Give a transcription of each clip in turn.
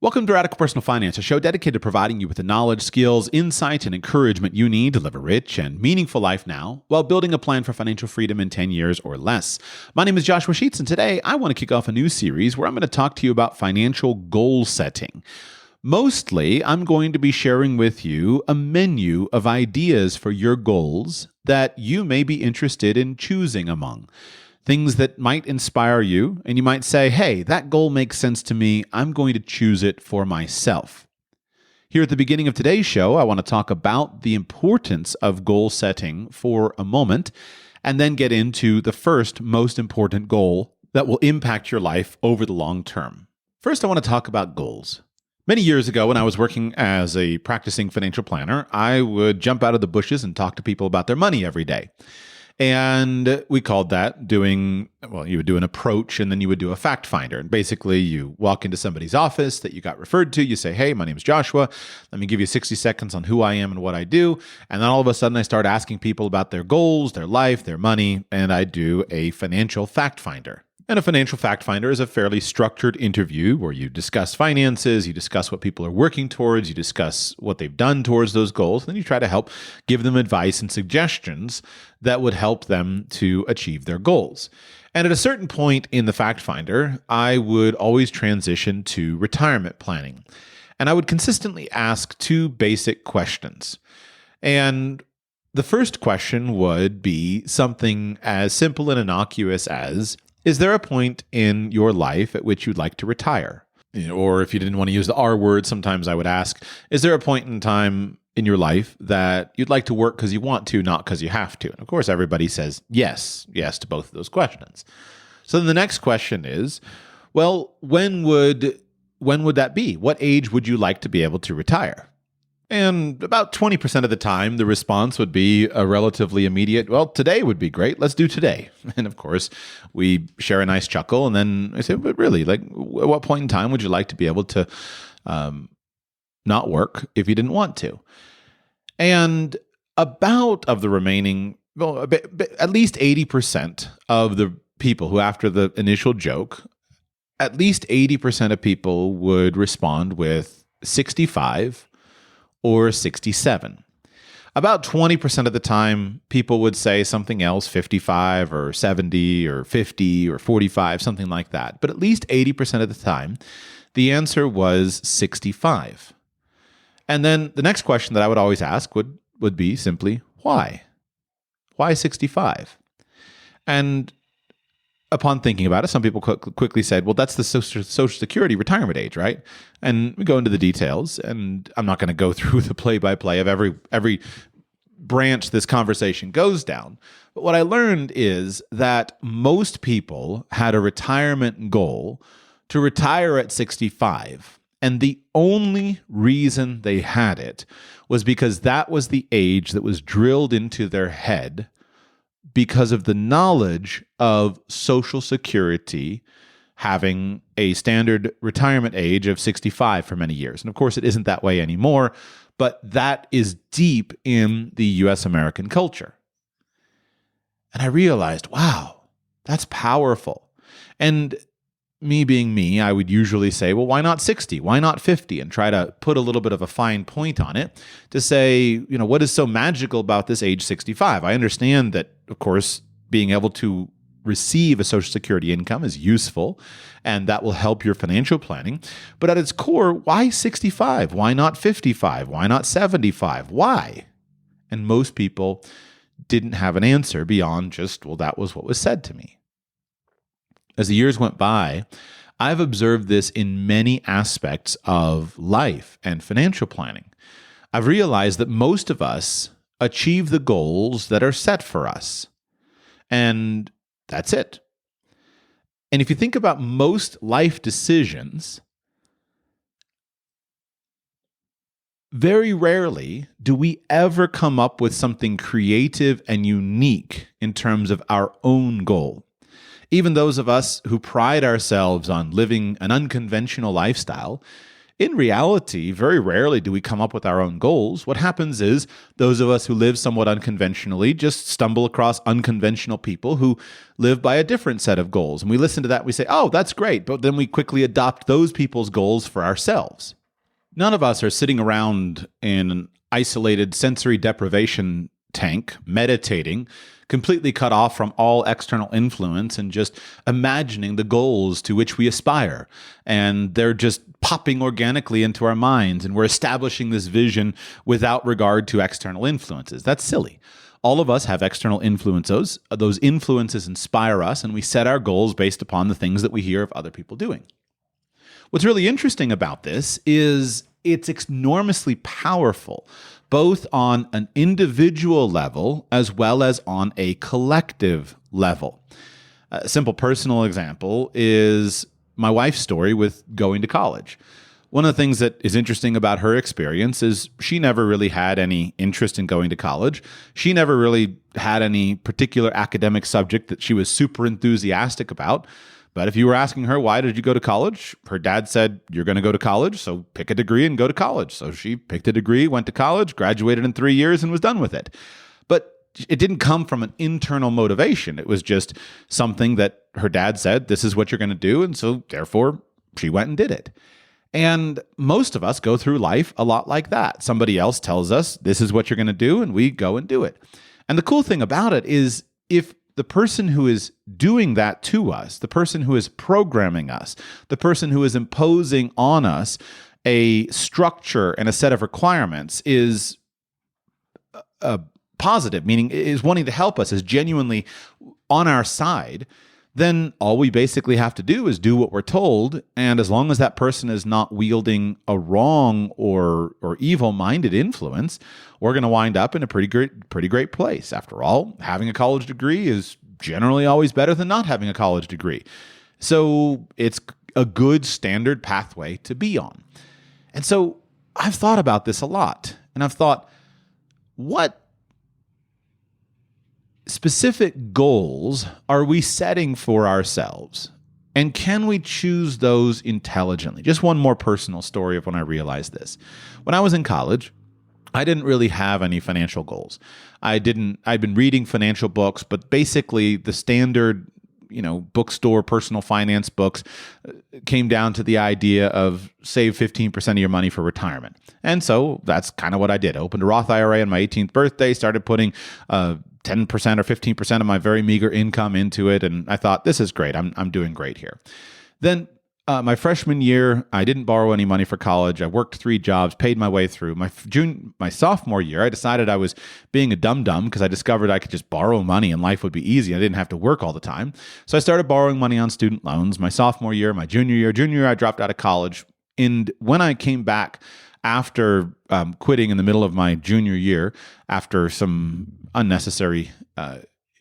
Welcome to Radical Personal Finance, a show dedicated to providing you with the knowledge, skills, insight, and encouragement you need to live a rich and meaningful life now while building a plan for financial freedom in 10 years or less. My name is Joshua Sheets, and today I want to kick off a new series where I'm going to talk to you about financial goal setting. Mostly, I'm going to be sharing with you a menu of ideas for your goals that you may be interested in choosing among. Things that might inspire you, and you might say, hey, that goal makes sense to me. I'm going to choose it for myself. Here at the beginning of today's show, I want to talk about the importance of goal setting for a moment, and then get into the first most important goal that will impact your life over the long term. First, I want to talk about goals. Many years ago, when I was working as a practicing financial planner, I would jump out of the bushes and talk to people about their money every day. And we called that you would do an approach and then you would do a fact finder. And basically you walk into somebody's office that you got referred to. You say, hey, my name is Joshua. Let me give you 60 seconds on who I am and what I do. And then all of a sudden I start asking people about their goals, their life, their money, and I do a financial fact finder. And a financial fact finder is a fairly structured interview where you discuss finances, you discuss what people are working towards, you discuss what they've done towards those goals, and then you try to help give them advice and suggestions that would help them to achieve their goals. And at a certain point in the fact finder, I would always transition to retirement planning. And I would consistently ask two basic questions. And the first question would be something as simple and innocuous as, is there a point in your life at which you'd like to retire? Or if you didn't want to use the R word, sometimes I would ask, is there a point in time in your life that you'd like to work because you want to, not because you have to? And of course, everybody says yes to both of those questions. So then the next question is, well, when would that be? What age would you like to be able to retire? And about 20% of the time, the response would be a relatively immediate, well, today would be great. Let's do today. And of course, we share a nice chuckle. And then I say, but really, like, at what point in time would you like to be able to not work if you didn't want to? And about of the remaining, at least 80% of the people who, after the initial joke, at least 80% of people would respond with 65 or 67. About 20% of the time, people would say something else, 55 or 70 or 50 or 45, something like that. But at least 80% of the time, the answer was 65. And then the next question that I would always ask would be simply, why? Why 65? And upon thinking about it, some people quickly said, well, that's the Social Security retirement age, right? And we go into the details, and I'm not going to go through the play-by-play of every branch this conversation goes down. But what I learned is that most people had a retirement goal to retire at 65. And the only reason they had it was because that was the age that was drilled into their head because of the knowledge of Social Security having a standard retirement age of 65 for many years. And of course, it isn't that way anymore, but that is deep in the U.S. American culture. And I realized, wow, that's powerful. And me being me, I would usually say, well, why not 60? Why not 50? And try to put a little bit of a fine point on it to say, what is so magical about this age 65? I understand that, of course, being able to receive a Social Security income is useful, and that will help your financial planning. But at its core, why 65? Why not 55? Why not 75? Why? And most people didn't have an answer beyond just, well, that was what was said to me. As the years went by, I've observed this in many aspects of life and financial planning. I've realized that most of us achieve the goals that are set for us. And that's it. And if you think about most life decisions, very rarely do we ever come up with something creative and unique in terms of our own goal. Even those of us who pride ourselves on living an unconventional lifestyle, In reality, very rarely do we come up with our own goals. What happens is those of us who live somewhat unconventionally just stumble across unconventional people who live by a different set of goals. And we listen to that, we say, oh, that's great. But then we quickly adopt those people's goals for ourselves. None of us are sitting around in an isolated sensory deprivation tank, meditating, completely cut off from all external influence and just imagining the goals to which we aspire. And they're just popping organically into our minds, and we're establishing this vision without regard to external influences. That's silly. All of us have external influences. Those influences inspire us, and we set our goals based upon the things that we hear of other people doing. What's really interesting about this is it's enormously powerful, both on an individual level as well as on a collective level. A simple personal example is my wife's story with going to college. One of the things that is interesting about her experience is she never really had any interest in going to college. She never really had any particular academic subject that she was super enthusiastic about. But if you were asking her, why did you go to college? Her dad said, you're going to go to college, so pick a degree and go to college. So she picked a degree, went to college, graduated in 3 years, and was done with it. But it didn't come from an internal motivation. It was just something that her dad said, this is what you're going to do. And so therefore, she went and did it. And most of us go through life a lot like that. Somebody else tells us, this is what you're going to do, and we go and do it. And the cool thing about it is if the person who is doing that to us, the person who is programming us, the person who is imposing on us a structure and a set of requirements is positive, meaning is wanting to help us, is genuinely on our side, then all we basically have to do is do what we're told. And as long as that person is not wielding a wrong or evil-minded influence, we're going to wind up in a pretty great place. After all, having a college degree is generally always better than not having a college degree. So it's a good standard pathway to be on. And so I've thought about this a lot. And I've thought, what specific goals are we setting for ourselves? And can we choose those intelligently? Just one more personal story of when I realized this. When I was in college, I didn't really have any financial goals. I'd been reading financial books, but basically the standard, bookstore personal finance books came down to the idea of save 15% of your money for retirement. And so that's kind of what I did. I opened a Roth IRA on my 18th birthday, started putting 10% or 15% of my very meager income into it. And I thought, this is great. I'm doing great here. Then my freshman year, I didn't borrow any money for college. I worked 3 jobs, paid my way through. My sophomore year, I decided I was being a dum-dum because I discovered I could just borrow money and life would be easy. I didn't have to work all the time. So I started borrowing money on student loans. My sophomore year, my junior year, I dropped out of college. And when I came back after quitting in the middle of my junior year, after some unnecessary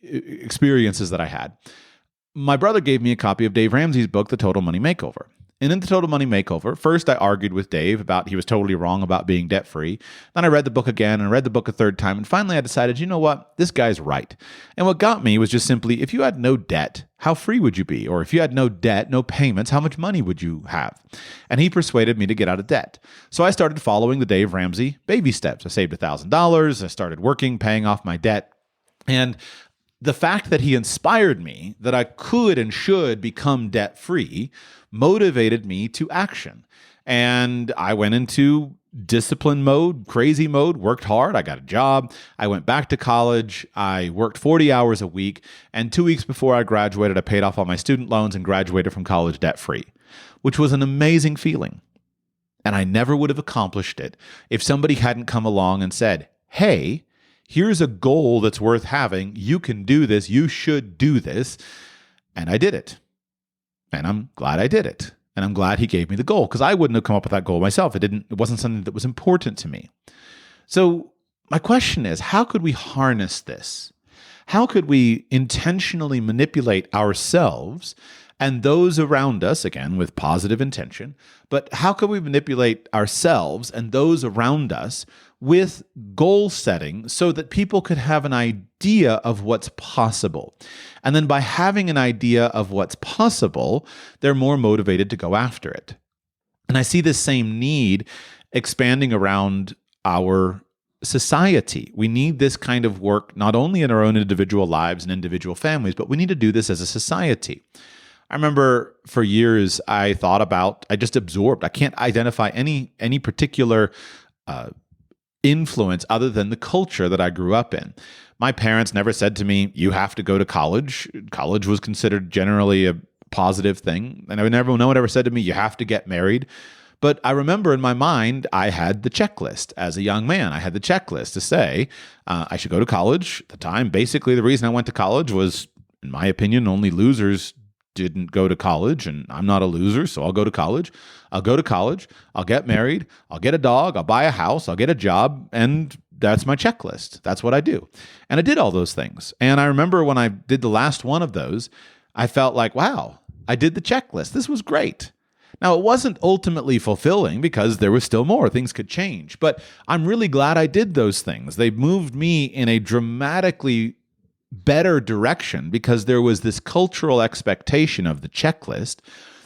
experiences that I had, my brother gave me a copy of Dave Ramsey's book, The Total Money Makeover. And in The Total Money Makeover, first I argued with Dave about he was totally wrong about being debt-free. Then I read the book again and read the book a third time. And finally I decided, you know what? This guy's right. And what got me was just simply, if you had no debt, how free would you be? Or if you had no debt, no payments, how much money would you have? And he persuaded me to get out of debt. So I started following the Dave Ramsey baby steps. I saved $1,000. I started working, paying off my debt. And the fact that he inspired me that I could and should become debt-free motivated me to action. And I went into discipline mode, crazy mode, worked hard. I got a job. I went back to college. I worked 40 hours a week. And 2 weeks before I graduated, I paid off all my student loans and graduated from college debt-free, which was an amazing feeling. And I never would have accomplished it if somebody hadn't come along and said, hey, here's a goal that's worth having. You can do this. You should do this. And I did it. And I'm glad I did it. And I'm glad he gave me the goal because I wouldn't have come up with that goal myself. It wasn't something that was important to me. So my question is, how could we harness this? How could we intentionally manipulate ourselves and those around us, again, with positive intention, but how can we manipulate ourselves and those around us with goal setting so that people could have an idea of what's possible? And then by having an idea of what's possible, they're more motivated to go after it. And I see this same need expanding around our society. We need this kind of work not only in our own individual lives and individual families, but we need to do this as a society. I remember for years I just absorbed. I can't identify any particular influence other than the culture that I grew up in. My parents never said to me, "You have to go to college." College was considered generally a positive thing. And no one ever said to me, "You have to get married." But I remember in my mind, I had the checklist as a young man. I had the checklist to say I should go to college. At the time, basically, the reason I went to college was, in my opinion, only losers didn't go to college, and I'm not a loser, so I'll go to college. I'll go to college. I'll get married. I'll get a dog. I'll buy a house. I'll get a job, and that's my checklist. That's what I do. And I did all those things. And I remember when I did the last one of those, I felt like, wow, I did the checklist. This was great. Now, it wasn't ultimately fulfilling because there was still more. Things could change. But I'm really glad I did those things. They moved me in a dramatically better direction because there was this cultural expectation of the checklist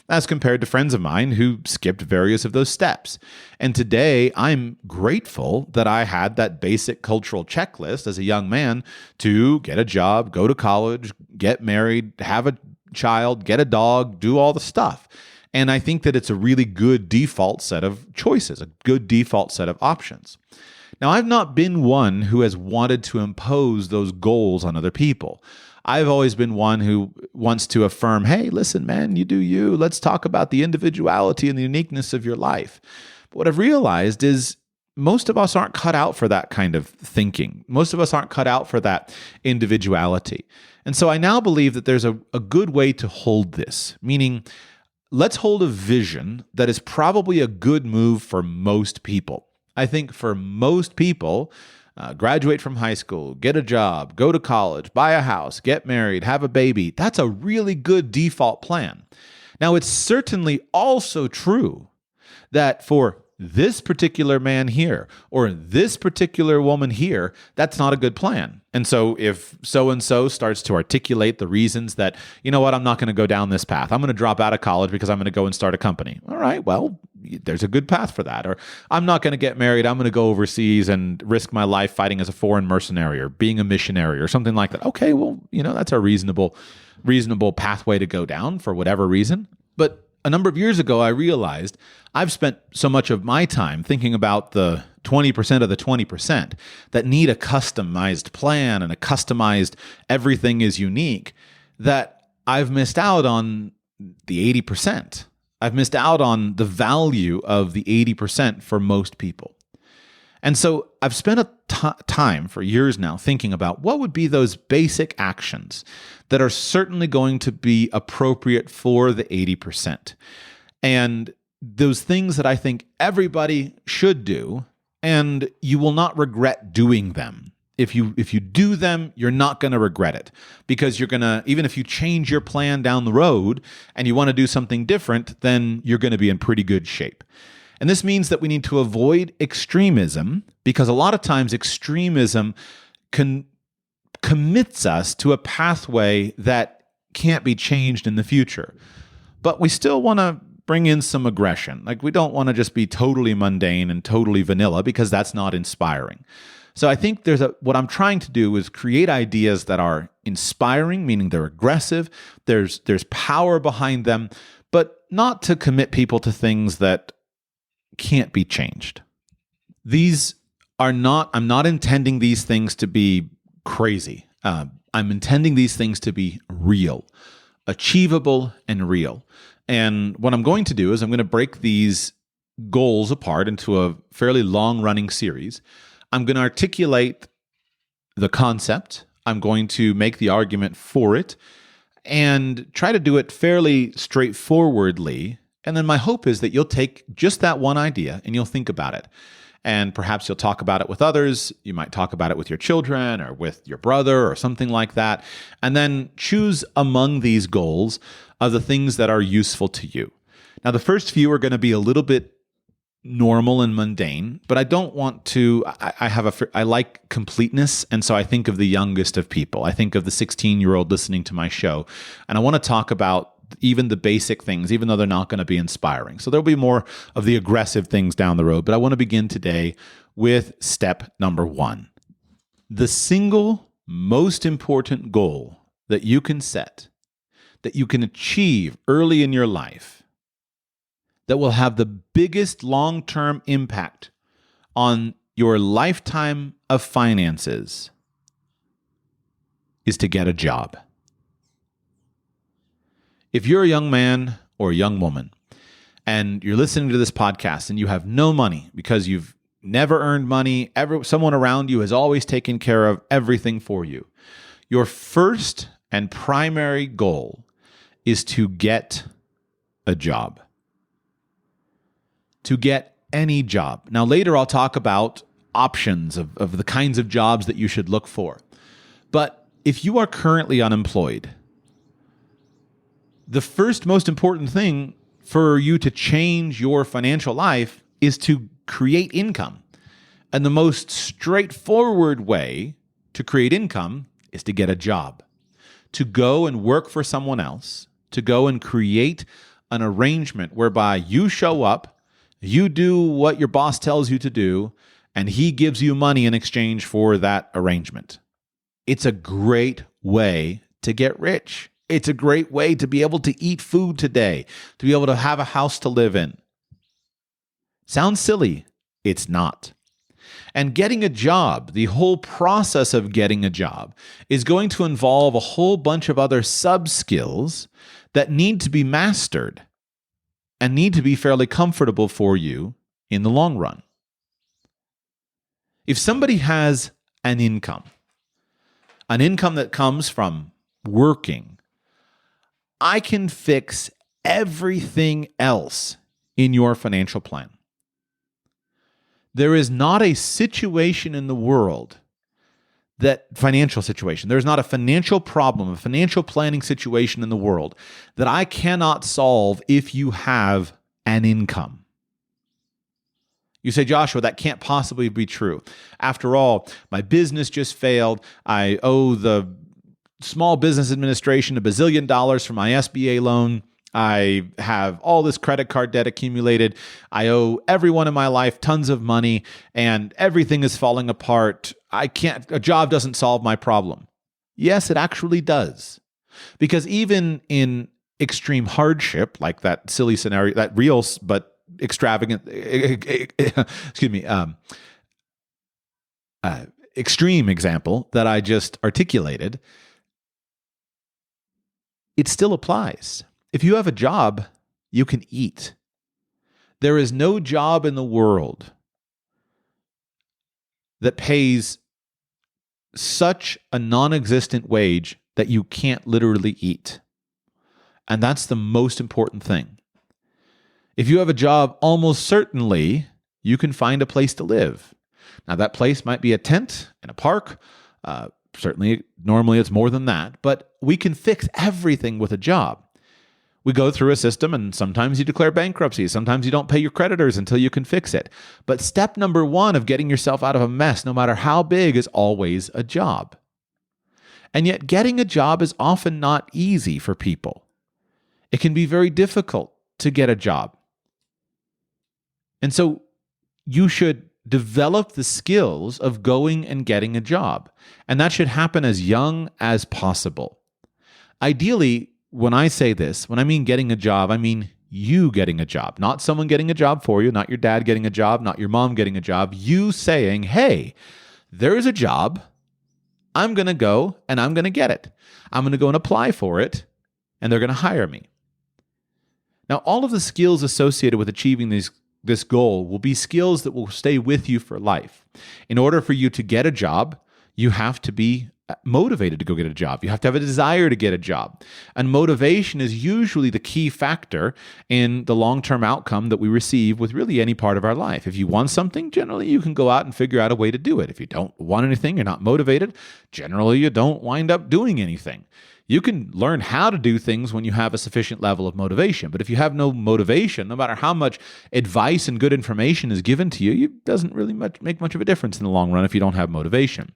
as compared to friends of mine who skipped various of those steps. And today, I'm grateful that I had that basic cultural checklist as a young man to get a job, go to college, get married, have a child, get a dog, do all the stuff. And I think that it's a really good default set of choices, a good default set of options. Now, I've not been one who has wanted to impose those goals on other people. I've always been one who wants to affirm, hey, listen, man, you do you. Let's talk about the individuality and the uniqueness of your life. But what I've realized is most of us aren't cut out for that kind of thinking. Most of us aren't cut out for that individuality. And so I now believe that there's a good way to hold this, meaning let's hold a vision that is probably a good move for most people. I think for most people, graduate from high school, get a job, go to college, buy a house, get married, have a baby. That's a really good default plan. Now, it's certainly also true that for this particular man here or this particular woman here, that's not a good plan. And so if so-and-so starts to articulate the reasons that, you know what, I'm not going to go down this path. I'm going to drop out of college because I'm going to go and start a company. All right, well, there's a good path for that. Or I'm not going to get married. I'm going to go overseas and risk my life fighting as a foreign mercenary or being a missionary or something like that. Okay, well, that's a reasonable pathway to go down for whatever reason. But a number of years ago, I realized I've spent so much of my time thinking about the 20% of the 20% that need a customized plan and a customized everything is unique, that I've missed out on the 80%. I've missed out on the value of the 80% for most people. And so I've spent a time for years now thinking about what would be those basic actions that are certainly going to be appropriate for the 80%. And those things that I think everybody should do, and you will not regret doing them. If you do them, you're not going to regret it because you're going to, even if you change your plan down the road and you want to do something different, then you're going to be in pretty good shape. And this means that we need to avoid extremism because a lot of times extremism commits us to a pathway that can't be changed in the future. But we still want to bring in some aggression. Like we don't want to just be totally mundane and totally vanilla because that's not inspiring. So I think what I'm trying to do is create ideas that are inspiring, meaning they're aggressive, there's power behind them, but not to commit people to things that can't be changed. I'm not intending these things to be crazy. I'm intending these things to be real, achievable and real. And what I'm going to do is I'm going to break these goals apart into a fairly long-running series. I'm going to articulate the concept. I'm going to make the argument for it and try to do it fairly straightforwardly. And then my hope is that you'll take just that one idea and you'll think about it. And perhaps you'll talk about it with others. You might talk about it with your children or with your brother or something like that. And then choose among these goals of the things that are useful to you. Now, the first few are going to be a little bit normal and mundane, but I don't want to, I like completeness. And so I think of the youngest of people. I think of the 16-year-old listening to my show. And I want to talk about even the basic things, even though they're not going to be inspiring. So there'll be more of the aggressive things down the road. But I want to begin today with step number 1. The single most important goal that you can set, that you can achieve early in your life, that will have the biggest long-term impact on your lifetime of finances, is to get a job. If you're a young man or a young woman and you're listening to this podcast and you have no money because you've never earned money, someone around you has always taken care of everything for you, your first and primary goal is to get a job. To get any job. Now, later I'll talk about options of the kinds of jobs that you should look for. But if you are currently unemployed, the first most important thing for you to change your financial life is to create income. And the most straightforward way to create income is to get a job, to go and work for someone else, to go and create an arrangement whereby you show up, you do what your boss tells you to do, and he gives you money in exchange for that arrangement. It's a great way to get rich. It's a great way to be able to eat food today, to be able to have a house to live in. Sounds silly. It's not. And getting a job, the whole process of getting a job, is going to involve a whole bunch of other sub-skills that need to be mastered and need to be fairly comfortable for you in the long run. If somebody has an income that comes from working, I can fix everything else in your financial plan. There is not a situation in the world there's not a financial problem, a financial planning situation in the world that I cannot solve if you have an income. You say, Joshua, that can't possibly be true. After all, my business just failed. I owe the Small Business Administration $1 bazillion for my SBA loan. I have all this credit card debt accumulated. I owe everyone in my life tons of money and everything is falling apart. A job doesn't solve my problem. Yes, it actually does. Because even in extreme hardship, like that silly scenario, that real but extravagant, extreme example that I just articulated, it still applies. If you have a job, you can eat. There is no job in the world that pays such a non-existent wage that you can't literally eat. And that's the most important thing. If you have a job, almost certainly you can find a place to live. Now, that place might be a tent in a park. Certainly, normally it's more than that. But we can fix everything with a job. We go through a system and sometimes you declare bankruptcy. Sometimes you don't pay your creditors until you can fix it. But step number 1 of getting yourself out of a mess, no matter how big, is always a job. And yet getting a job is often not easy for people. It can be very difficult to get a job. And so you should develop the skills of going and getting a job. And that should happen as young as possible. Ideally, when I say this, when I mean getting a job, I mean you getting a job, not someone getting a job for you, not your dad getting a job, not your mom getting a job. You saying, hey, there's a job. I'm going to go and I'm going to get it. I'm going to go and apply for it, and they're going to hire me. Now, all of the skills associated with achieving this goal will be skills that will stay with you for life. In order for you to get a job, you have to be motivated to go get a job. You have to have a desire to get a job. And motivation is usually the key factor in the long-term outcome that we receive with really any part of our life. If you want something, generally you can go out and figure out a way to do it. If you don't want anything, you're not motivated, generally you don't wind up doing anything. You can learn how to do things when you have a sufficient level of motivation. But if you have no motivation, no matter how much advice and good information is given to you, it doesn't really make much of a difference in the long run if you don't have motivation.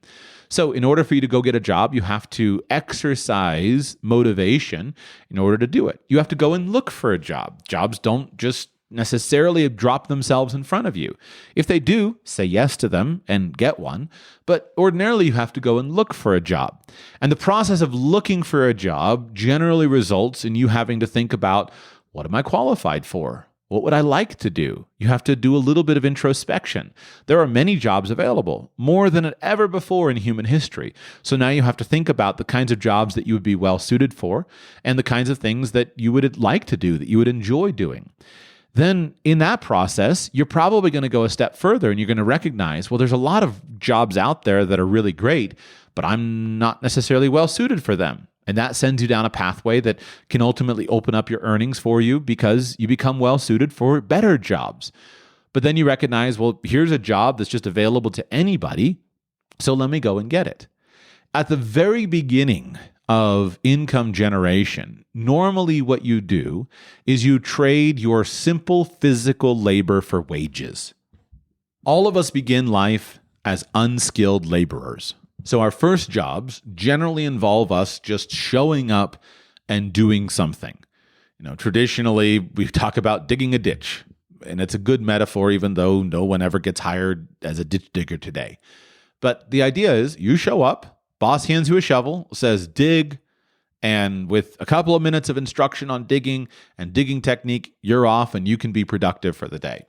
So in order for you to go get a job, you have to exercise motivation in order to do it. You have to go and look for a job. Jobs don't just necessarily drop themselves in front of you. If they do, say yes to them and get one. But ordinarily, you have to go and look for a job. And the process of looking for a job generally results in you having to think about, what am I qualified for? What would I like to do? You have to do a little bit of introspection. There are many jobs available, more than ever before in human history. So now you have to think about the kinds of jobs that you would be well suited for and the kinds of things that you would like to do, that you would enjoy doing. Then in that process, you're probably going to go a step further and you're going to recognize, well, there's a lot of jobs out there that are really great, but I'm not necessarily well suited for them. And that sends you down a pathway that can ultimately open up your earnings for you because you become well suited for better jobs. But then you recognize, well, here's a job that's just available to anybody, so let me go and get it. At the very beginning of income generation, normally what you do is you trade your simple physical labor for wages. All of us begin life as unskilled laborers. So our first jobs generally involve us just showing up and doing something. Traditionally, we talk about digging a ditch, and it's a good metaphor, even though no one ever gets hired as a ditch digger today. But the idea is you show up, boss hands you a shovel, says dig, and with a couple of minutes of instruction on digging and digging technique, you're off and you can be productive for the day.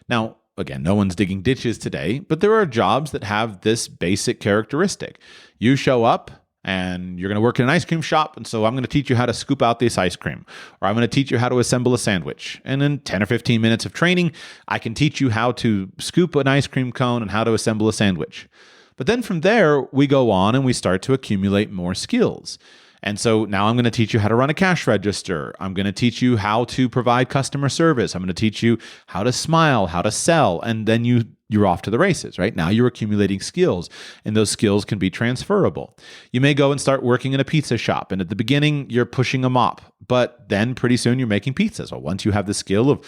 Now, again, no one's digging ditches today, but there are jobs that have this basic characteristic. You show up and you're going to work in an ice cream shop, and so I'm going to teach you how to scoop out this ice cream, or I'm going to teach you how to assemble a sandwich. And in 10 or 15 minutes of training, I can teach you how to scoop an ice cream cone and how to assemble a sandwich. But then from there, we go on and we start to accumulate more skills. And so now I'm going to teach you how to run a cash register. I'm going to teach you how to provide customer service. I'm going to teach you how to smile, how to sell, and then you're off to the races, right? Now you're accumulating skills, and those skills can be transferable. You may go and start working in a pizza shop, and at the beginning, you're pushing a mop, but then pretty soon you're making pizzas. Well, once you have the skill of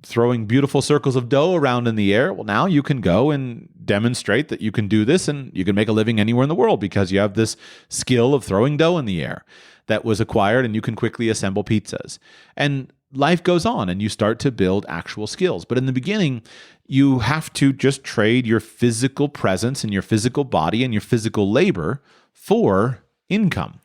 throwing beautiful circles of dough around in the air, well, now you can go and demonstrate that you can do this and you can make a living anywhere in the world because you have this skill of throwing dough in the air that was acquired, and you can quickly assemble pizzas. And life goes on and you start to build actual skills. But in the beginning, you have to just trade your physical presence and your physical body and your physical labor for income.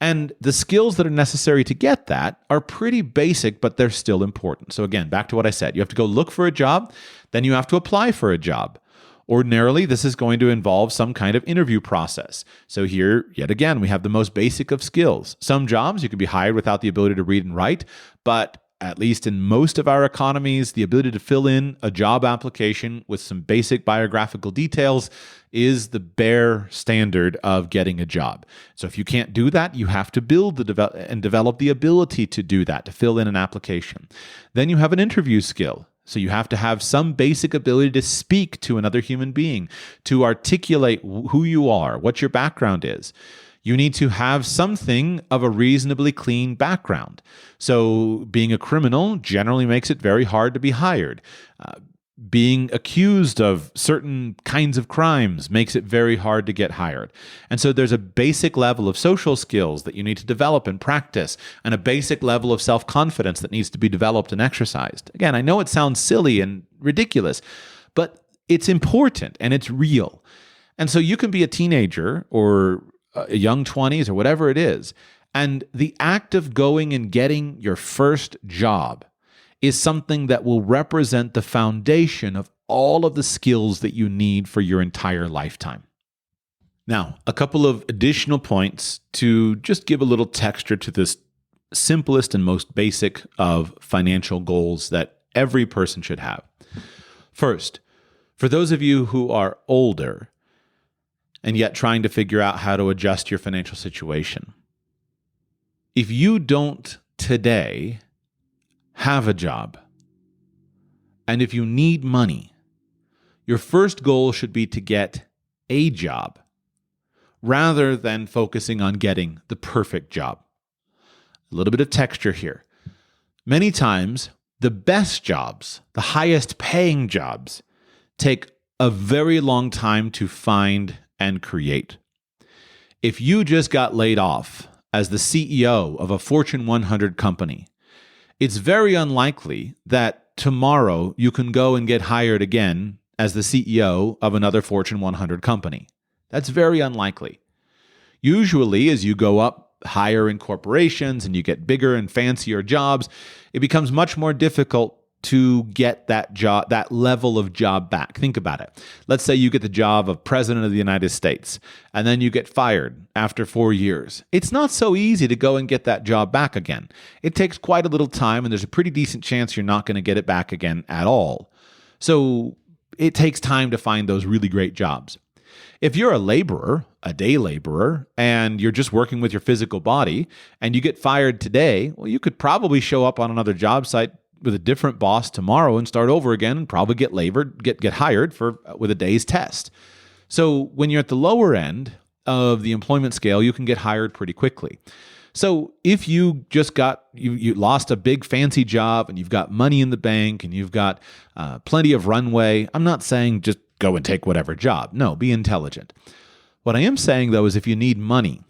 And the skills that are necessary to get that are pretty basic, but they're still important. So again, back to what I said, you have to go look for a job, then you have to apply for a job. Ordinarily, this is going to involve some kind of interview process. So here, yet again, we have the most basic of skills. Some jobs you can be hired without the ability to read and write, but at least in most of our economies, the ability to fill in a job application with some basic biographical details is the bare standard of getting a job. So if you can't do that, you have to build and develop the ability to do that, to fill in an application. Then you have an interview skill. So you have to have some basic ability to speak to another human being, to articulate who you are, what your background is. You need to have something of a reasonably clean background. So being a criminal generally makes it very hard to be hired. Being accused of certain kinds of crimes makes it very hard to get hired. And so there's a basic level of social skills that you need to develop and practice, and a basic level of self-confidence that needs to be developed and exercised. Again, I know it sounds silly and ridiculous, but it's important and it's real. And so you can be a teenager or a young 20s or whatever it is, and the act of going and getting your first job is something that will represent the foundation of all of the skills that you need for your entire lifetime. Now, a couple of additional points to just give a little texture to this simplest and most basic of financial goals that every person should have. First, for those of you who are older and yet trying to figure out how to adjust your financial situation, if you don't today have a job, and if you need money, your first goal should be to get a job rather than focusing on getting the perfect job. A little bit of texture here. Many times, the best jobs, the highest paying jobs, take a very long time to find and create. If you just got laid off as the CEO of a Fortune 100 company, it's very unlikely that tomorrow you can go and get hired again as the CEO of another Fortune 100 company. That's very unlikely. Usually, as you go up higher in corporations and you get bigger and fancier jobs, it becomes much more difficult to get that job, that level of job back. Think about it. Let's say you get the job of President of the United States, and then you get fired after 4 years. It's not so easy to go and get that job back again. It takes quite a little time, and there's a pretty decent chance you're not going to get it back again at all. So it takes time to find those really great jobs. If you're a laborer, a day laborer, and you're just working with your physical body, and you get fired today, well, you could probably show up on another job site with a different boss tomorrow and start over again and probably get hired with a day's test. So when you're at the lower end of the employment scale, you can get hired pretty quickly. So if you just you lost a big fancy job and you've got money in the bank and you've got plenty of runway, I'm not saying just go and take whatever job. No, be intelligent. What I am saying though is if you need money,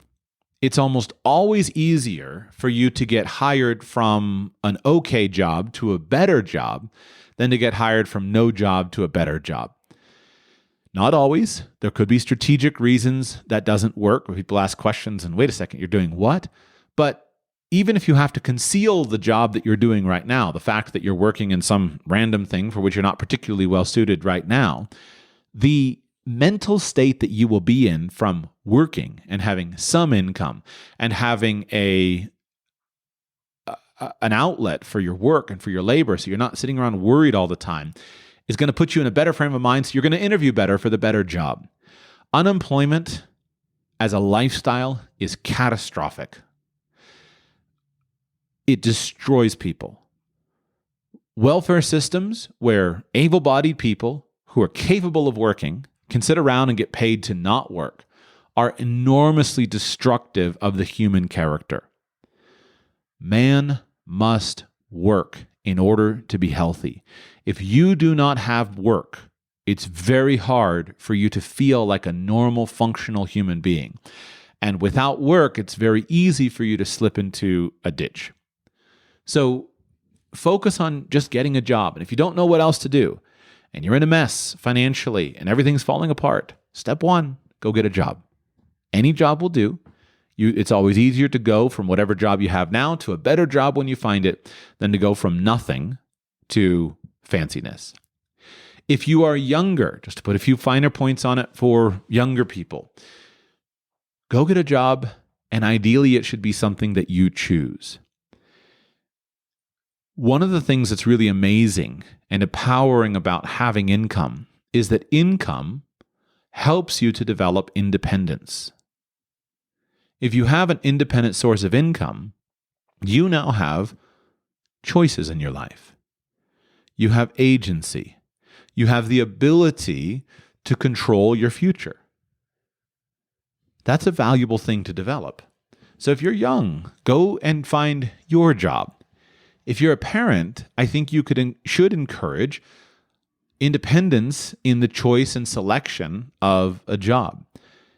it's almost always easier for you to get hired from an okay job to a better job than to get hired from no job to a better job. Not always. There could be strategic reasons that doesn't work, where people ask questions and wait a second, you're doing what? But even if you have to conceal the job that you're doing right now, the fact that you're working in some random thing for which you're not particularly well suited right now, the mental state that you will be in from working and having some income and having an outlet for your work and for your labor, so you're not sitting around worried all the time, is going to put you in a better frame of mind, so you're going to interview better for the better job. Unemployment as a lifestyle is catastrophic. It destroys people. Welfare systems where able-bodied people who are capable of working can sit around and get paid to not work are enormously destructive of the human character. Man must work in order to be healthy. If you do not have work, it's very hard for you to feel like a normal, functional human being. And without work, it's very easy for you to slip into a ditch. So focus on just getting a job. And if you don't know what else to do, and you're in a mess financially and everything's falling apart, step one, go get a job. Any job will do. It's always easier to go from whatever job you have now to a better job when you find it than to go from nothing to fanciness. If you are younger, just to put a few finer points on it for younger people, go get a job, and ideally it should be something that you choose. One of the things that's really amazing and empowering about having income is that income helps you to develop independence. If you have an independent source of income, you now have choices in your life. You have agency. You have the ability to control your future. That's a valuable thing to develop. So if you're young, go and find your job. If you're a parent, I think you should encourage independence in the choice and selection of a job.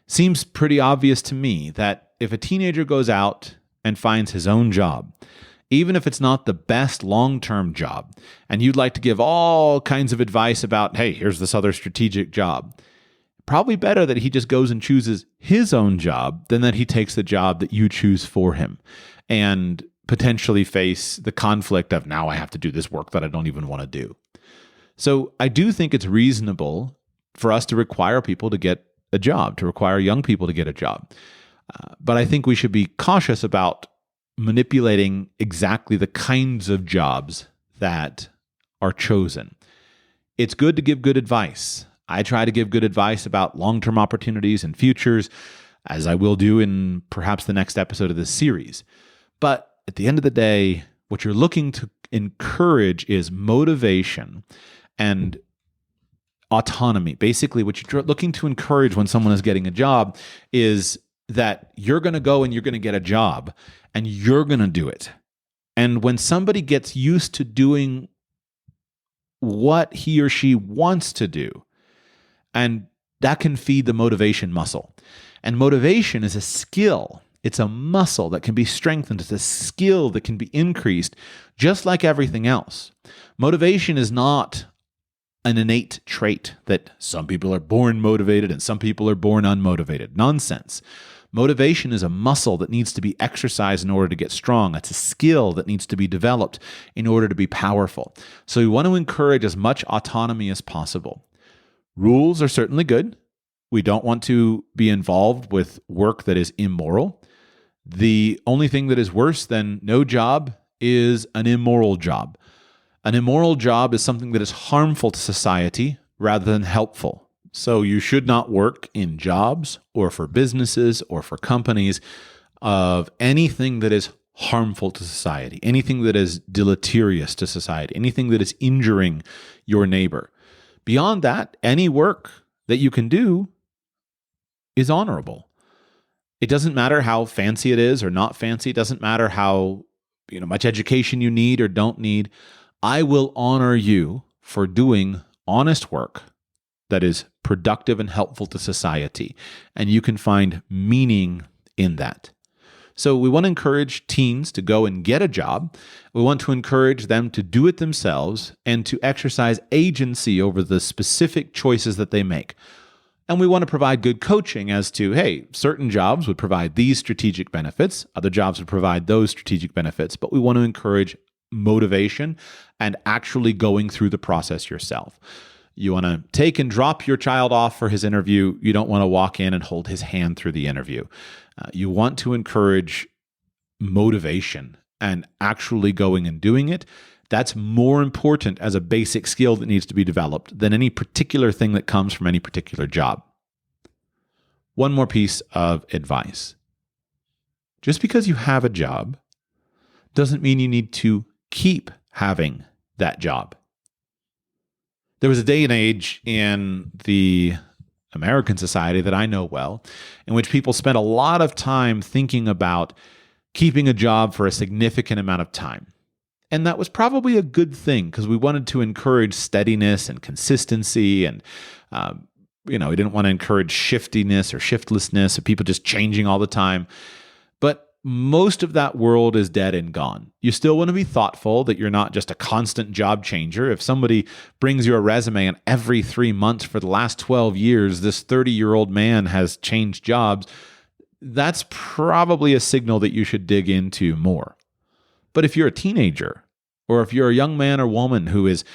Seems pretty obvious to me that if a teenager goes out and finds his own job, even if it's not the best long-term job, and you'd like to give all kinds of advice about, hey, here's this other strategic job, probably better that he just goes and chooses his own job than that he takes the job that you choose for him and potentially face the conflict of, now I have to do this work that I don't even want to do. So I do think it's reasonable for us to require people to get a job, to require young people to get a job. But I think we should be cautious about manipulating exactly the kinds of jobs that are chosen. It's good to give good advice. I try to give good advice about long-term opportunities and futures, as I will do in perhaps the next episode of this series. But at the end of the day, what you're looking to encourage is motivation and autonomy. Basically, what you're looking to encourage when someone is getting a job is that you're going to go and you're going to get a job and you're going to do it. And when somebody gets used to doing what he or she wants to do and that can feed the motivation muscle. And motivation is a skill. It's a muscle that can be strengthened. It's a skill that can be increased, just like everything else. Motivation is not an innate trait that some people are born motivated and some people are born unmotivated. Nonsense. Motivation is a muscle that needs to be exercised in order to get strong. It's a skill that needs to be developed in order to be powerful. So we want to encourage as much autonomy as possible. Rules are certainly good. We don't want to be involved with work that is immoral. The only thing that is worse than no job is an immoral job. An immoral job is something that is harmful to society rather than helpful. So you should not work in jobs or for businesses or for companies of anything that is harmful to society, anything that is deleterious to society, anything that is injuring your neighbor. Beyond that, any work that you can do is honorable. It doesn't matter how fancy it is or not fancy. It doesn't matter how much education you need or don't need. I will honor you for doing honest work that is productive and helpful to society. And you can find meaning in that. So we want to encourage teens to go and get a job. We want to encourage them to do it themselves and to exercise agency over the specific choices that they make. And we want to provide good coaching as to, hey, certain jobs would provide these strategic benefits, other jobs would provide those strategic benefits, but we want to encourage motivation and actually going through the process yourself. You want to take and drop your child off for his interview. You don't want to walk in and hold his hand through the interview. You want to encourage motivation and actually going and doing it. That's more important as a basic skill that needs to be developed than any particular thing that comes from any particular job. One more piece of advice. Just because you have a job doesn't mean you need to keep having that job. There was a day and age in the American society that I know well, in which people spent a lot of time thinking about keeping a job for a significant amount of time. And that was probably a good thing because we wanted to encourage steadiness and consistency. And, we didn't want to encourage shiftiness or shiftlessness of people just changing all the time. But most of that world is dead and gone. You still want to be thoughtful that you're not just a constant job changer. If somebody brings you a resume and every 3 months for the last 12 years, this 30-year-old man has changed jobs, that's probably a signal that you should dig into more. But if you're a teenager, or if you're a young man or woman who is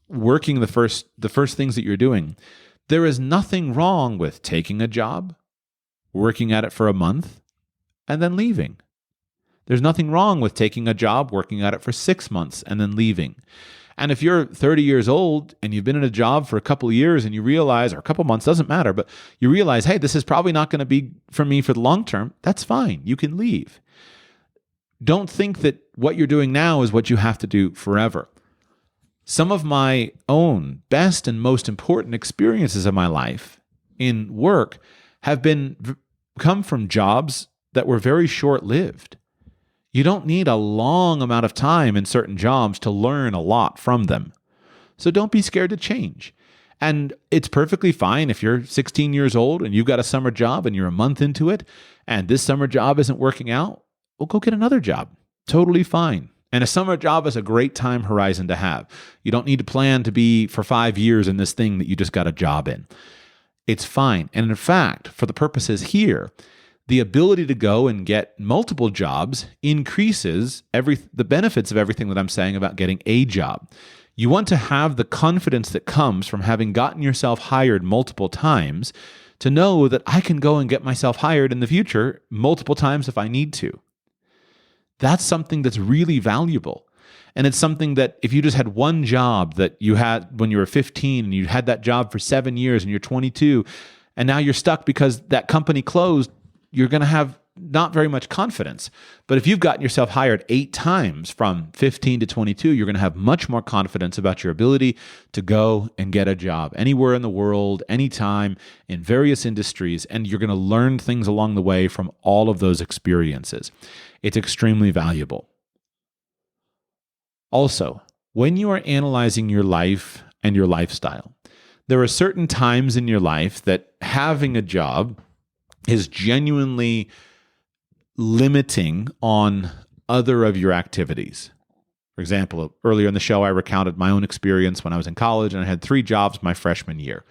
working the first things that you're doing, there is nothing wrong with taking a job, working at it for a month, and then leaving. There's nothing wrong with taking a job, working at it for 6 months, and then leaving. And if you're 30 years old and you've been in a job for a couple of years and you realize, or a couple of months, doesn't matter, but you realize, hey, this is probably not going to be for me for the long term, that's fine. You can leave. Don't think that what you're doing now is what you have to do forever. Some of my own best and most important experiences of my life in work have come from jobs that were very short-lived. You don't need a long amount of time in certain jobs to learn a lot from them. So don't be scared to change. And it's perfectly fine if you're 16 years old and you've got a summer job and you're a month into it and this summer job isn't working out, well, go get another job. Totally fine. And a summer job is a great time horizon to have. You don't need to plan to be for 5 years in this thing that you just got a job in. It's fine. And in fact, for the purposes here, the ability to go and get multiple jobs increases the benefits of everything that I'm saying about getting a job. You want to have the confidence that comes from having gotten yourself hired multiple times to know that I can go and get myself hired in the future multiple times if I need to. That's something that's really valuable. And it's something that if you just had one job that you had when you were 15 and you had that job for 7 years and you're 22 and now you're stuck because that company closed, you're going to have not very much confidence. But if you've gotten yourself hired 8 times from 15 to 22, you're going to have much more confidence about your ability to go and get a job anywhere in the world, anytime, in various industries, and you're going to learn things along the way from all of those experiences. It's extremely valuable. Also, when you are analyzing your life and your lifestyle, There are certain times in your life that having a job is genuinely limiting on other of your activities. For example, earlier in the show, I recounted my own experience when I was in college, and I had 3 jobs my freshman year.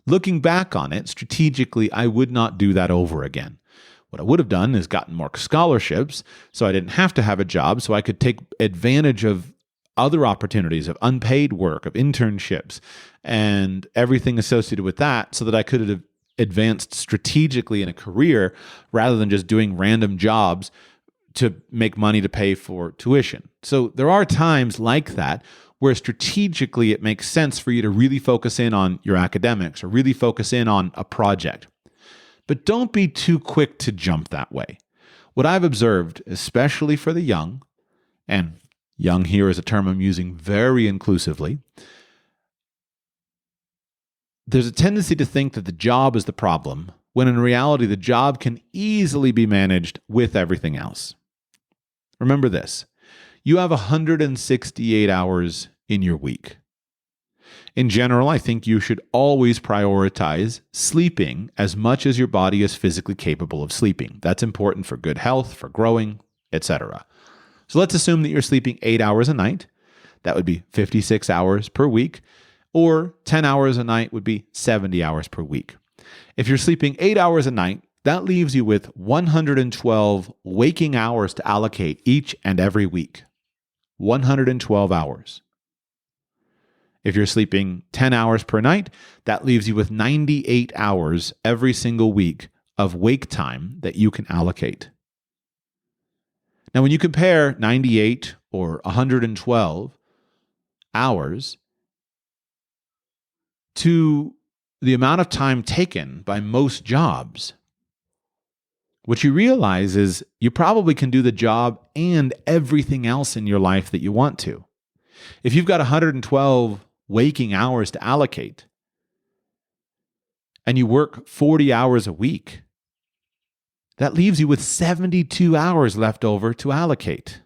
Looking back on it, strategically, I would not do that over again. What I would have done is gotten more scholarships, so I didn't have to have a job, so I could take advantage of other opportunities of unpaid work, of internships, and everything associated with that, so that I could have advanced strategically in a career rather than just doing random jobs to make money to pay for tuition. So there are times like that where strategically it makes sense for you to really focus in on your academics or really focus in on a project. But don't be too quick to jump that way. What I've observed, especially for the young, and young here is a term I'm using very inclusively, there's a tendency to think that the job is the problem, when in reality the job can easily be managed with everything else. Remember this, you have 168 hours in your week. In general, I think you should always prioritize sleeping as much as your body is physically capable of sleeping. That's important for good health, for growing, etc. So let's assume that you're sleeping 8 hours a night. That would be 56 hours per week, or 10 hours a night would be 70 hours per week. If you're sleeping 8 hours a night, that leaves you with 112 waking hours to allocate each and every week. 112 hours. If you're sleeping 10 hours per night, that leaves you with 98 hours every single week of wake time that you can allocate. Now, when you compare 98 or 112 hours to the amount of time taken by most jobs, what you realize is you probably can do the job and everything else in your life that you want to. If you've got 112 waking hours to allocate and you work 40 hours a week, that leaves you with 72 hours left over to allocate.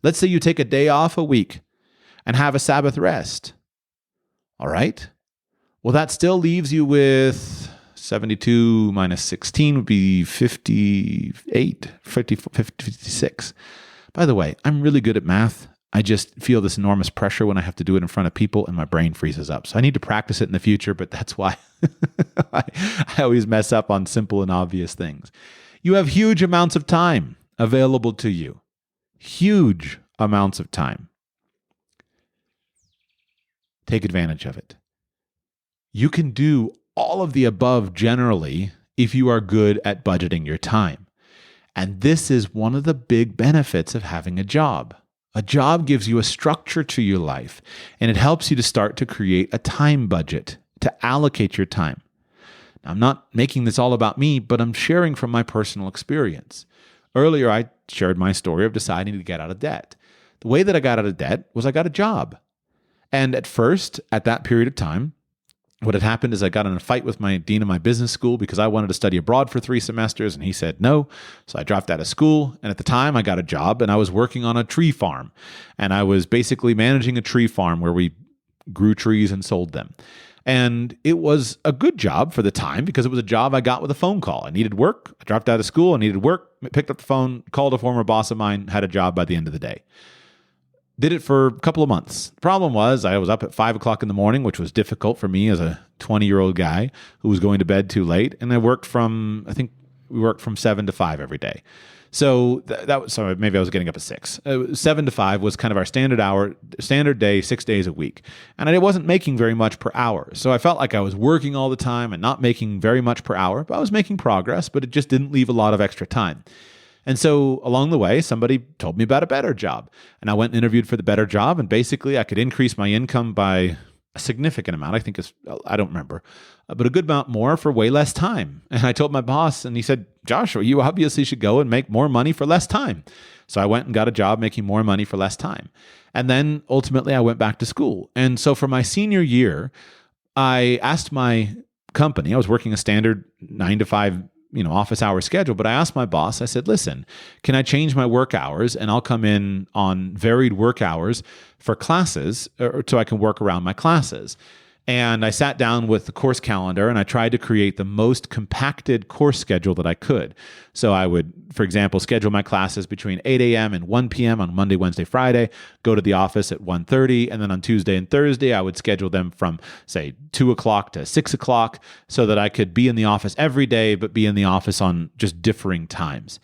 Let's say you take a day off a week and have a Sabbath rest. All right? Well, that still leaves you with 72 minus 16 would be 58, 56. By the way, I'm really good at math. I just feel this enormous pressure when I have to do it in front of people and my brain freezes up. So I need to practice it in the future, but that's why I always mess up on simple and obvious things. You have huge amounts of time available to you. Huge amounts of time. Take advantage of it. You can do all of the above generally if you are good at budgeting your time. And this is one of the big benefits of having a job. A job gives you a structure to your life, and it helps you to start to create a time budget, to allocate your time. Now, I'm not making this all about me, but I'm sharing from my personal experience. Earlier, I shared my story of deciding to get out of debt. The way that I got out of debt was I got a job. And at first, at that period of time, what had happened is I got in a fight with my dean of my business school because I wanted to study abroad for 3 semesters and he said no. So I dropped out of school. And at the time I got a job and I was working on a tree farm. And I was basically managing a tree farm where we grew trees and sold them. And it was a good job for the time because it was a job I got with a phone call. I needed work. I dropped out of school. I needed work, picked up the phone, called a former boss of mine, had a job by the end of the day. Did it for a couple of months. The problem was I was up at 5 o'clock in the morning, which was difficult for me as a 20-year-old guy who was going to bed too late. And we worked from 7 to 5 every day. So that was, so maybe I was getting up at 6. 7 to 5 was kind of our standard day, 6 days a week. And I wasn't making very much per hour. So I felt like I was working all the time and not making very much per hour, but I was making progress, but it just didn't leave a lot of extra time. And so along the way, somebody told me about a better job. And I went and interviewed for the better job. And basically, I could increase my income by a significant amount. I don't remember, but a good amount more for way less time. And I told my boss, and he said, Joshua, you obviously should go and make more money for less time. So I went and got a job making more money for less time. And then ultimately, I went back to school. And so for my senior year, I asked my company, I was working a standard 9 to 5 office hour schedule. But I asked my boss, I said, listen, can I change my work hours and I'll come in on varied work hours for classes so I can work around my classes. And I sat down with the course calendar and I tried to create the most compacted course schedule that I could. So I would, for example, schedule my classes between 8 a.m. and 1 p.m. on Monday, Wednesday, Friday, go to the office at 1:30, and then on Tuesday and Thursday, I would schedule them from, say, 2 o'clock to 6 o'clock so that I could be in the office every day, but be in the office on just differing times.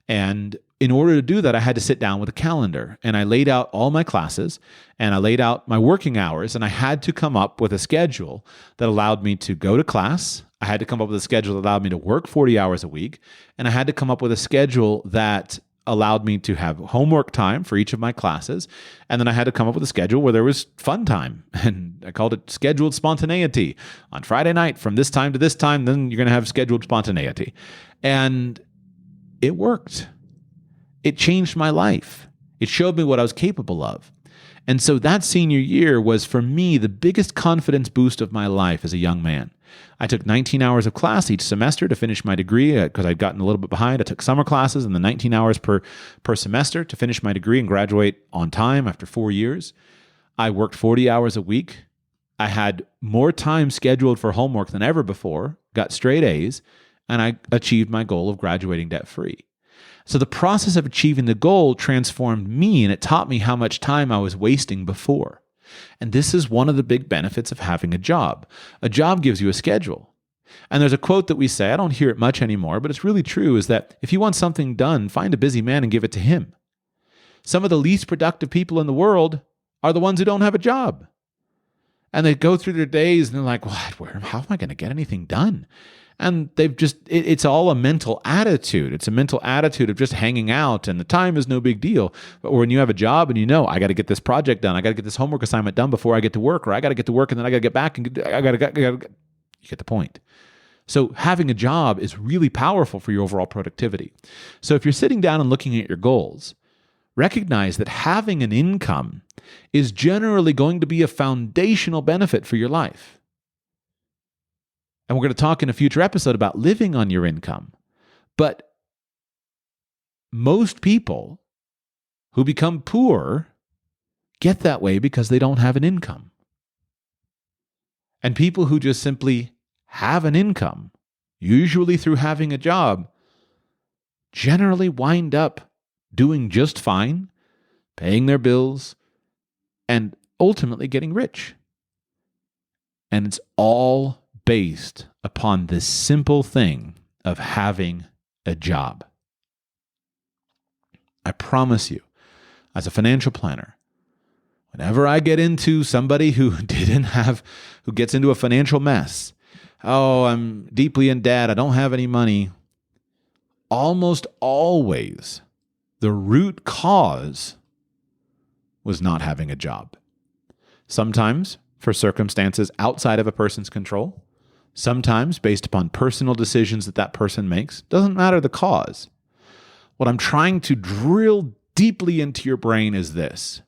And in order to do that, I had to sit down with a calendar, and I laid out all my classes and I laid out my working hours, and I had to come up with a schedule that allowed me to go to class. I had to come up with a schedule that allowed me to work 40 hours a week, and I had to come up with a schedule that allowed me to have homework time for each of my classes. And then I had to come up with a schedule where there was fun time. And I called it scheduled spontaneity. On Friday night, from this time to this time, then you're going to have scheduled spontaneity. And it worked. It changed my life. It showed me what I was capable of. And so that senior year was, for me, the biggest confidence boost of my life as a young man. I took 19 hours of class each semester to finish my degree because I'd gotten a little bit behind. I took summer classes and the 19 hours per semester to finish my degree and graduate on time after 4 years. I worked 40 hours a week. I had more time scheduled for homework than ever before, got straight A's, and I achieved my goal of graduating debt-free. So the process of achieving the goal transformed me, and it taught me how much time I was wasting before. And this is one of the big benefits of having a job. A job gives you a schedule. And there's a quote that we say, I don't hear it much anymore, but it's really true, is that if you want something done, find a busy man and give it to him. Some of the least productive people in the world are the ones who don't have a job. And they go through their days and they're like, how am I going to get anything done? And it's all a mental attitude. It's a mental attitude of just hanging out, and the time is no big deal. But when you have a job and you know, I got to get this project done, I got to get this homework assignment done before I get to work, or I got to get to work and then I got to get back and you get the point. So having a job is really powerful for your overall productivity. So if you're sitting down and looking at your goals, recognize that having an income is generally going to be a foundational benefit for your life. And we're going to talk in a future episode about living on your income. But most people who become poor get that way because they don't have an income. And people who just simply have an income, usually through having a job, generally wind up doing just fine, paying their bills, and ultimately getting rich. And it's all based upon this simple thing of having a job. I promise you, as a financial planner, whenever I get into somebody who gets into a financial mess, oh, I'm deeply in debt, I don't have any money, almost always the root cause was not having a job. Sometimes for circumstances outside of a person's control, sometimes based upon personal decisions that person makes. Doesn't matter the cause. What I'm trying to drill deeply into your brain is this.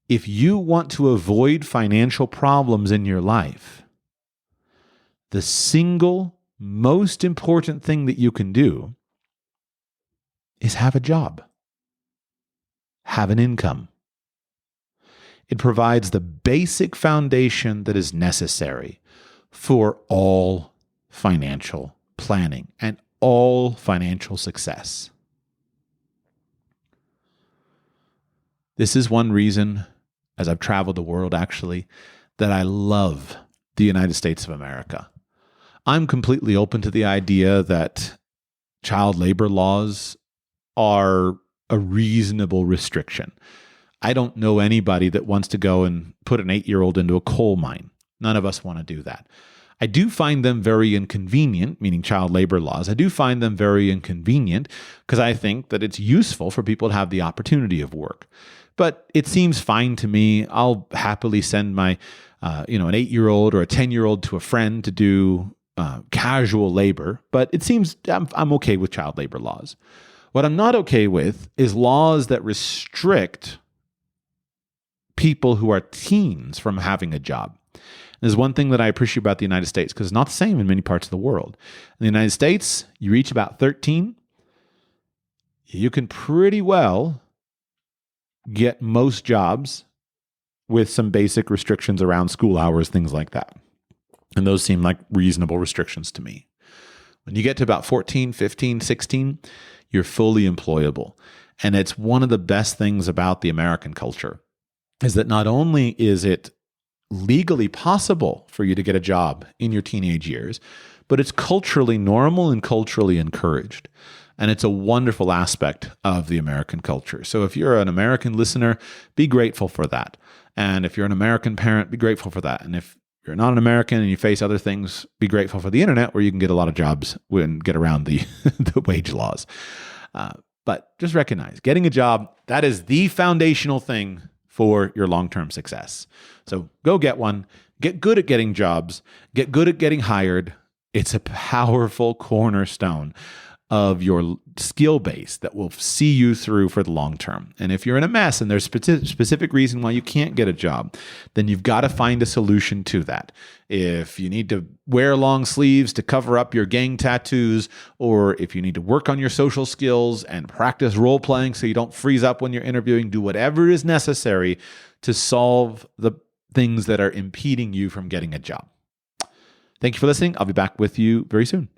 If you want to avoid financial problems in your life, the single most important thing that you can do is have a job. Have an income. It provides the basic foundation that is necessary for all financial planning and all financial success. This is one reason, as I've traveled the world actually, that I love the United States of America. I'm completely open to the idea that child labor laws are a reasonable restriction. I don't know anybody that wants to go and put an 8-year-old into a coal mine. None of us want to do that. I do find them very inconvenient, meaning child labor laws. I do find them very inconvenient because I think that it's useful for people to have the opportunity of work. But it seems fine to me. I'll happily send my, an 8-year-old or a 10-year-old to a friend to do casual labor. But it seems I'm okay with child labor laws. What I'm not okay with is laws that restrict people who are teens from having a job. There's one thing that I appreciate about the United States, because it's not the same in many parts of the world. In the United States, you reach about 13, you can pretty well get most jobs with some basic restrictions around school hours, things like that. And those seem like reasonable restrictions to me. When you get to about 14, 15, 16, you're fully employable. And it's one of the best things about the American culture is that not only is it legally possible for you to get a job in your teenage years, but it's culturally normal and culturally encouraged. And it's a wonderful aspect of the American culture. So if you're an American listener, be grateful for that. And if you're an American parent, be grateful for that. And if you're not an American and you face other things, be grateful for the internet where you can get a lot of jobs and get around the, the wage laws. But just recognize getting a job, that is the foundational thing for your long-term success. So go get one, get good at getting jobs, get good at getting hired. It's a powerful cornerstone of your skill base that will see you through for the long term. And if you're in a mess and there's a specific reason why you can't get a job, then you've got to find a solution to that. If you need to wear long sleeves to cover up your gang tattoos, or if you need to work on your social skills and practice role playing so you don't freeze up when you're interviewing, do whatever is necessary to solve the things that are impeding you from getting a job. Thank you for listening. I'll be back with you very soon.